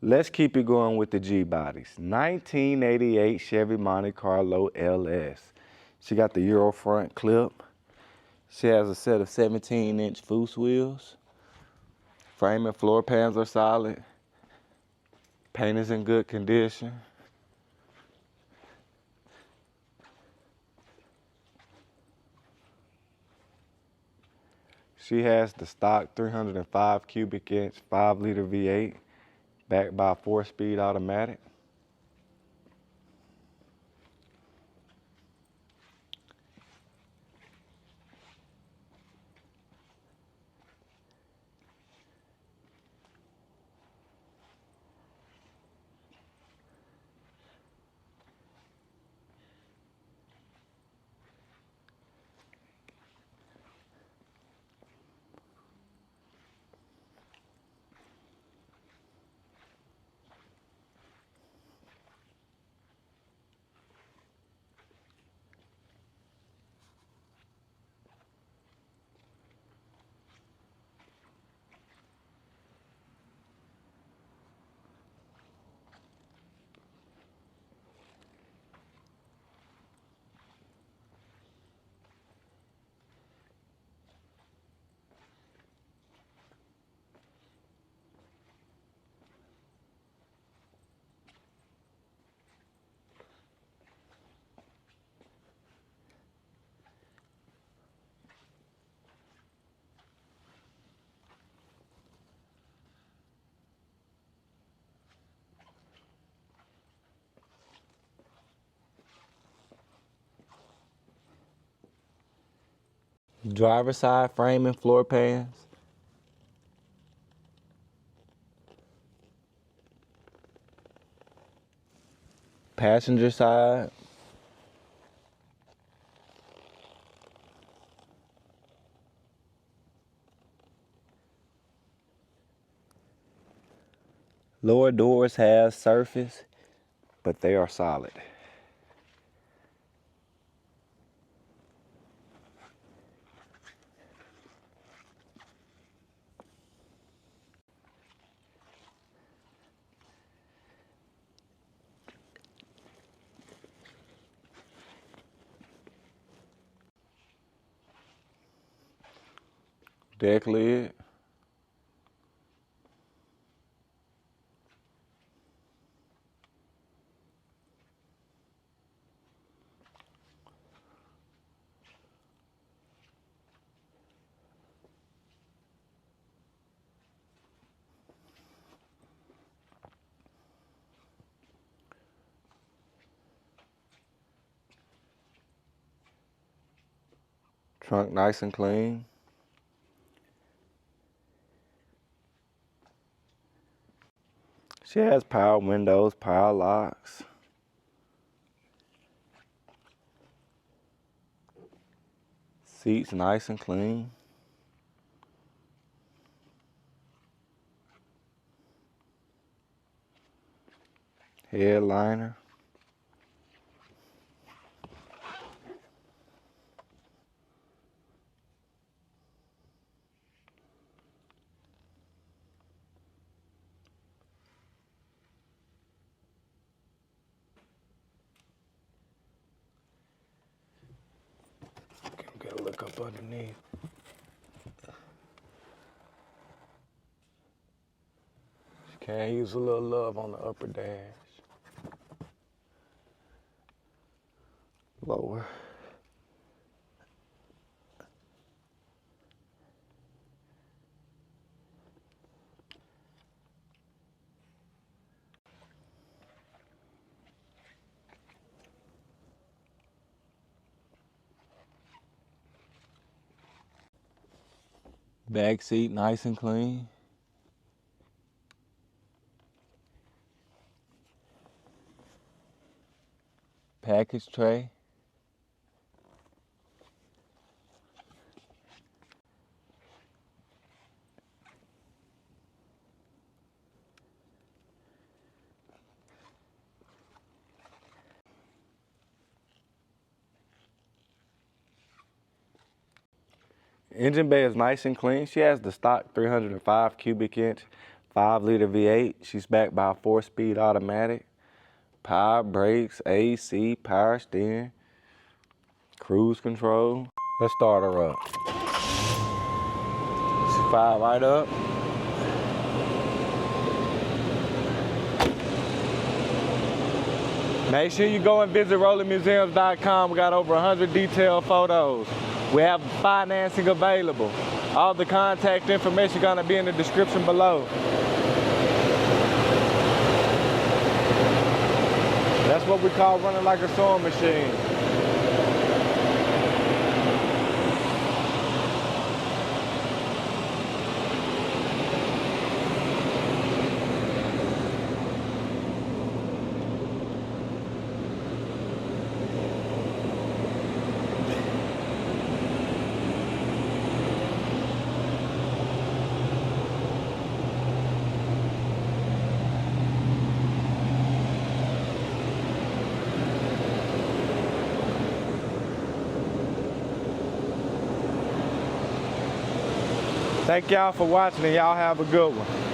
Let's keep it going with the G bodies. 1988 Chevy Monte Carlo LS. She got the Euro front clip. She has a set of 17-inch Foose wheels. Frame and floor pans are solid. Paint is in good condition. She has the stock 305 cubic inch 5-liter V8 backed by a 4-speed automatic. Driver side frame and floor pans. Passenger side. Lower doors have surface, but they are solid. Deck lid. Trunk nice and clean. She has power windows, power locks. Seats nice and clean. Headliner. Get a look up underneath. She can use a little love on the upper dash. Lower. Back seat nice and clean. Package tray. Engine bay is nice and clean. She has the stock 305 cubic inch 5-liter V8. She's backed by a 4-speed automatic. Power brakes, AC, power steering, cruise control. Let's start her up. She fire right up. Make sure you go and visit rollingmuseums.com. We got over 100 detailed photos. We have financing available. All the contact information gonna be in the description below. That's what we call running like a sewing machine. Thank y'all for watching and y'all have a good one.